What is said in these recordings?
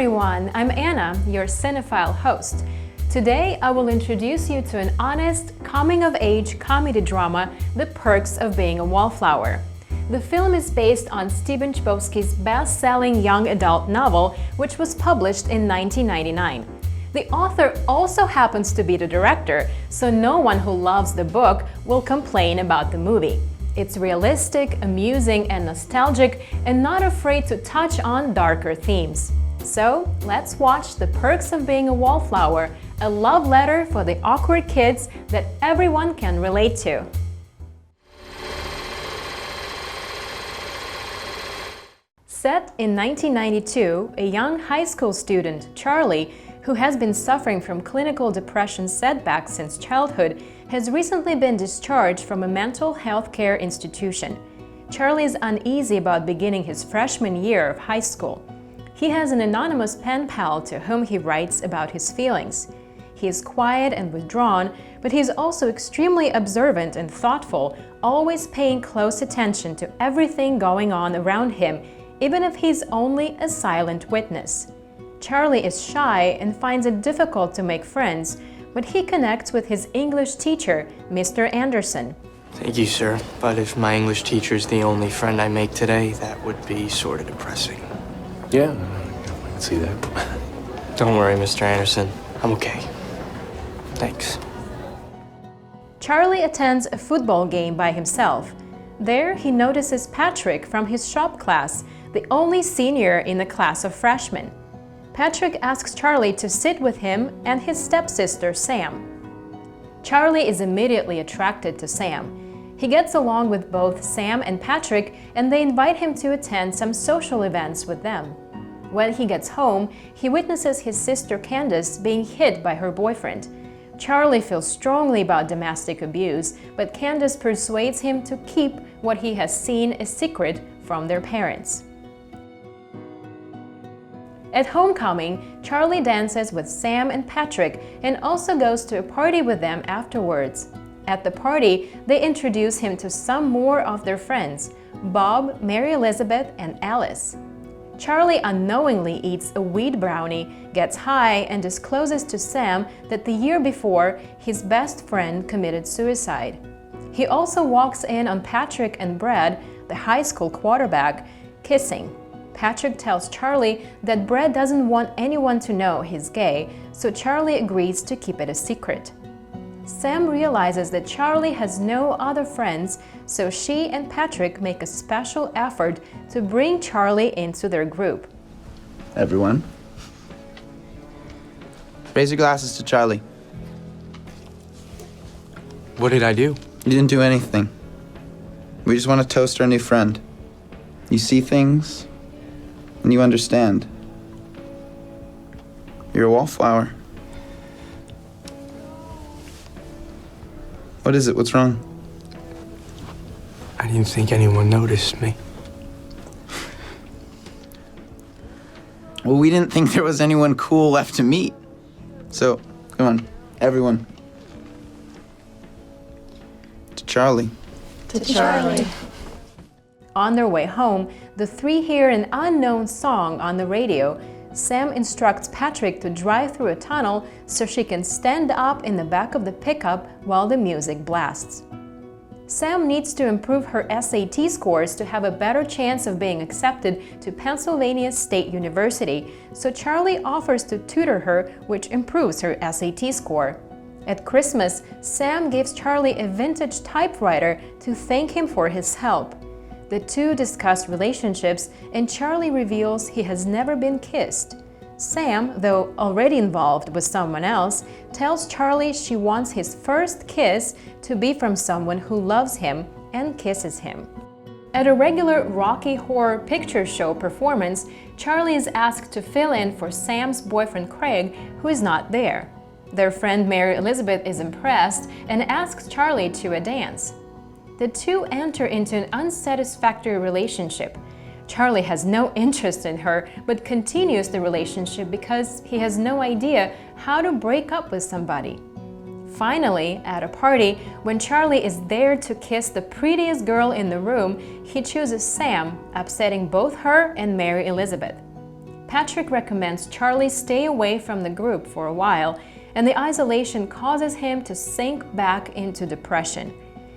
everyone, I'm Anna, your cinephile host. Today I will introduce you to an honest, coming-of-age comedy drama, The Perks of Being a Wallflower. The film is based on Stephen Chbosky's best-selling young adult novel, which was published in 1999. The author also happens to be the director, so no one who loves the book will complain about the movie. It's realistic, amusing, and nostalgic, and not afraid to touch on darker themes. So, let's watch The Perks of Being a Wallflower, a love letter for the awkward kids that everyone can relate to. Set in 1992, a young high school student, Charlie, who has been suffering from clinical depression setbacks since childhood, has recently been discharged from a mental health care institution. Charlie is uneasy about beginning his freshman year of high school. He has an anonymous pen pal to whom he writes about his feelings. He is quiet and withdrawn, but he is also extremely observant and thoughtful, always paying close attention to everything going on around him, even if he's only a silent witness. Charlie is shy and finds it difficult to make friends, but he connects with his English teacher, Mr. Anderson. Thank you, sir. But if my English teacher's the only friend I make today, that would be sort of depressing. Yeah, I can see that. Don't worry, Mr. Anderson. I'm okay. Thanks. Charlie attends a football game by himself. There, he notices Patrick from his shop class, the only senior in the class of freshmen. Patrick asks Charlie to sit with him and his stepsister, Sam. Charlie is immediately attracted to Sam. He gets along with both Sam and Patrick, and they invite him to attend some social events with them. When he gets home, he witnesses his sister Candace being hit by her boyfriend. Charlie feels strongly about domestic abuse, but Candace persuades him to keep what he has seen a secret from their parents. At homecoming, Charlie dances with Sam and Patrick and also goes to a party with them afterwards. At the party, they introduce him to some more of their friends, Bob, Mary Elizabeth, and Alice. Charlie unknowingly eats a weed brownie, gets high, and discloses to Sam that the year before, his best friend committed suicide. He also walks in on Patrick and Brad, the high school quarterback, kissing. Patrick tells Charlie that Brad doesn't want anyone to know he's gay, so Charlie agrees to keep it a secret. Sam realizes that Charlie has no other friends, so she and Patrick make a special effort to bring Charlie into their group. Everyone, raise your glasses to Charlie. What did I do? You didn't do anything. We just want to toast our new friend. You see things, and you understand. You're a wallflower. What is it? What's wrong? I didn't think anyone noticed me. Well, we didn't think there was anyone cool left to meet. So, come on, everyone. To Charlie. To Charlie. On their way home, the three hear an unknown song on the radio. Sam instructs Patrick to drive through a tunnel so she can stand up in the back of the pickup while the music blasts. Sam needs to improve her SAT scores to have a better chance of being accepted to Pennsylvania State University, so Charlie offers to tutor her, which improves her SAT score. At Christmas, Sam gives Charlie a vintage typewriter to thank him for his help. The two discuss relationships, and Charlie reveals he has never been kissed. Sam, though already involved with someone else, tells Charlie she wants his first kiss to be from someone who loves him and kisses him. At a regular Rocky Horror Picture Show performance, Charlie is asked to fill in for Sam's boyfriend Craig, who is not there. Their friend Mary Elizabeth is impressed and asks Charlie to a dance. The two enter into an unsatisfactory relationship. Charlie has no interest in her, but continues the relationship because he has no idea how to break up with somebody. Finally, at a party, when Charlie is there to kiss the prettiest girl in the room, he chooses Sam, upsetting both her and Mary Elizabeth. Patrick recommends Charlie stay away from the group for a while, and the isolation causes him to sink back into depression.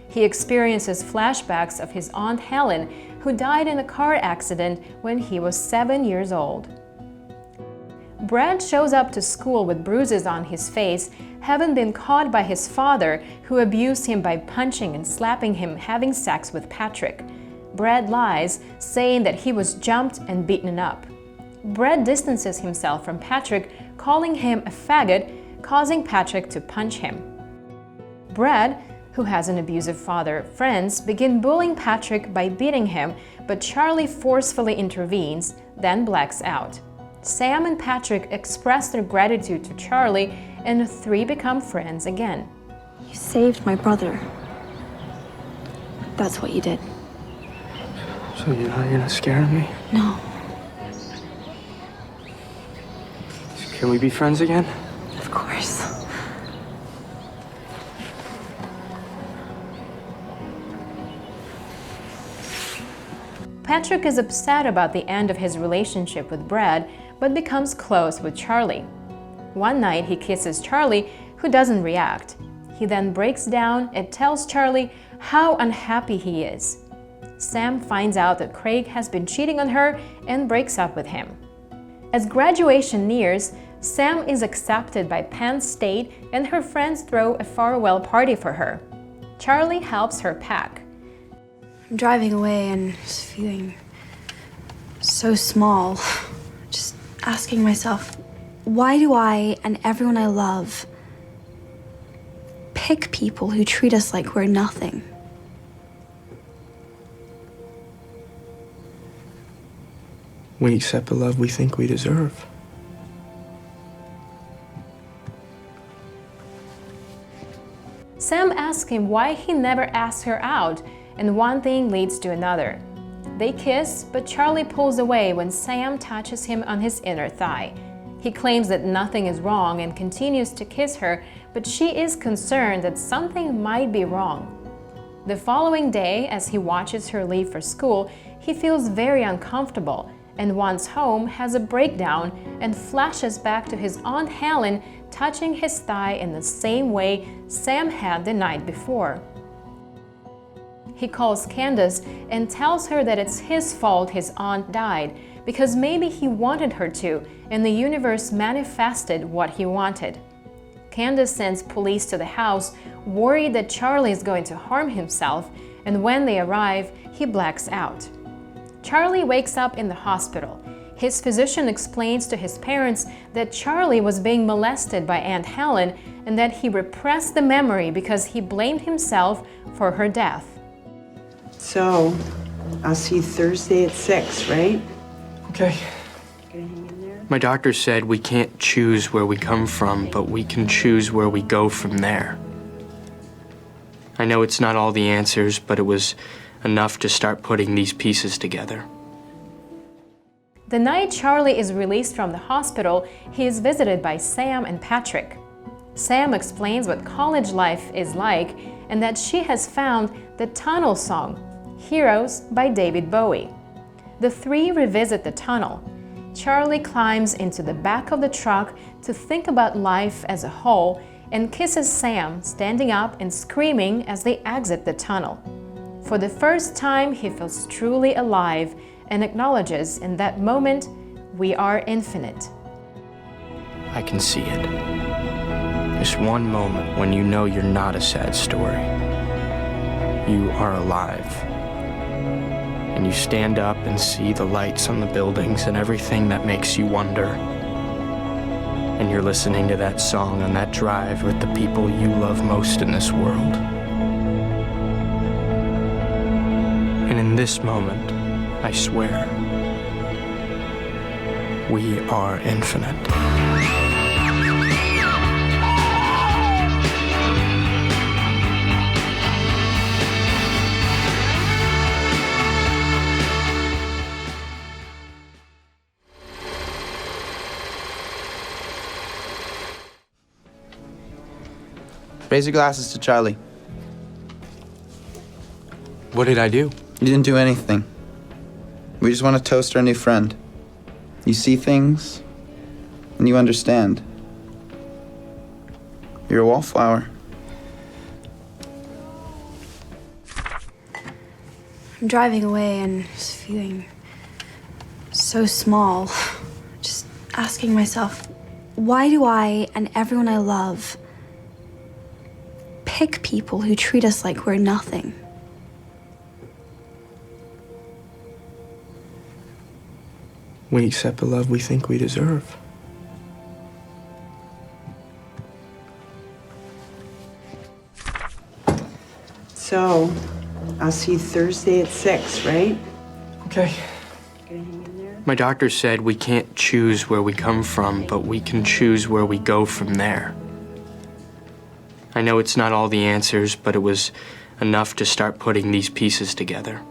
He experiences flashbacks of his Aunt Helen, who died in a car accident when he was 7 years old. Brad shows up to school with bruises on his face, having been caught by his father, who abused him by punching and slapping him having sex with Patrick. Brad lies, saying that he was jumped and beaten up. Brad distances himself from Patrick, calling him a faggot, causing Patrick to punch him. Brad, who has an abusive father, friends begin bullying Patrick by beating him, but Charlie forcefully intervenes, then blacks out. Sam and Patrick express their gratitude to Charlie, and the three become friends again. You saved my brother. That's what you did. So you're not gonna scare me? No. Can we be friends again? Of course. Patrick is upset about the end of his relationship with Brad, but becomes close with Charlie. One night he kisses Charlie, who doesn't react. He then breaks down and tells Charlie how unhappy he is. Sam finds out that Craig has been cheating on her and breaks up with him. As graduation nears, Sam is accepted by Penn State and her friends throw a farewell party for her. Charlie helps her pack. I'm driving away and just feeling so small. Just asking myself, why do I and everyone I love pick people who treat us like we're nothing? We accept the love we think we deserve. Sam asks him why he never asked her out, and one thing leads to another. They kiss, but Charlie pulls away when Sam touches him on his inner thigh. He claims that nothing is wrong and continues to kiss her, but she is concerned that something might be wrong. The following day, as he watches her leave for school, he feels very uncomfortable, and once home has a breakdown and flashes back to his Aunt Helen touching his thigh in the same way Sam had the night before. He calls Candace and tells her that it's his fault his aunt died, because maybe he wanted her to, and the universe manifested what he wanted. Candace sends police to the house, worried that Charlie is going to harm himself, and when they arrive, he blacks out. Charlie wakes up in the hospital. His physician explains to his parents that Charlie was being molested by Aunt Helen and that he repressed the memory because he blamed himself for her death. So, I'll see you Thursday at 6, right? Okay. My doctor said we can't choose where we come from, but we can choose where we go from there. I know it's not all the answers, but it was enough to start putting these pieces together. The night Charlie is released from the hospital, he is visited by Sam and Patrick. Sam explains what college life is like and that she has found the Tunnel song, Heroes by David Bowie. The three revisit the tunnel. Charlie climbs into the back of the truck to think about life as a whole and kisses Sam, standing up and screaming as they exit the tunnel. For the first time, he feels truly alive and acknowledges in that moment, we are infinite. I can see it. This one moment when you know you're not a sad story. You are alive. And you stand up and see the lights on the buildings and everything that makes you wonder. And you're listening to that song on that drive with the people you love most in this world. And in this moment, I swear, we are infinite. Raise your glasses to Charlie. What did I do? You didn't do anything. We just want to toast our new friend. You see things, and you understand. You're a wallflower. I'm driving away and just feeling so small. Just asking myself, why do I and everyone I love pick people who treat us like we're nothing? We accept the love we think we deserve. So, I'll see you Thursday at 6, right? Okay. My doctor said we can't choose where we come from, but we can choose where we go from there. I know it's not all the answers, but it was enough to start putting these pieces together.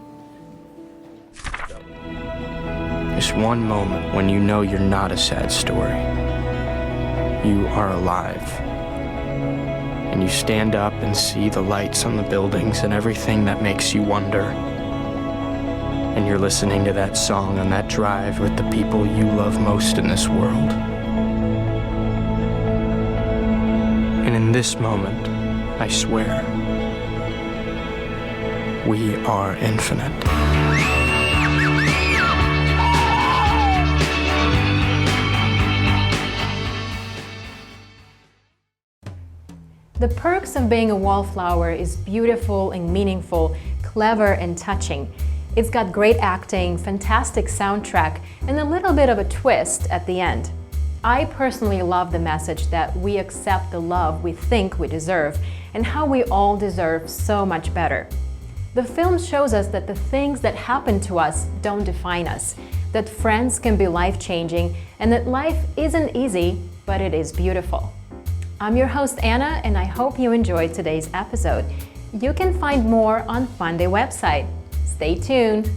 This one moment when you know you're not a sad story. You are alive. And you stand up and see the lights on the buildings and everything that makes you wonder. And you're listening to that song on that drive with the people you love most in this world. And in this moment, I swear, we are infinite. The Perks of Being a Wallflower is beautiful and meaningful, clever and touching. It's got great acting, fantastic soundtrack, and a little bit of a twist at the end. I personally love the message that we accept the love we think we deserve and how we all deserve so much better. The film shows us that the things that happen to us don't define us, that friends can be life-changing, and that life isn't easy, but it is beautiful. I'm your host Anna, and I hope you enjoyed today's episode. You can find more on Funday website. Stay tuned!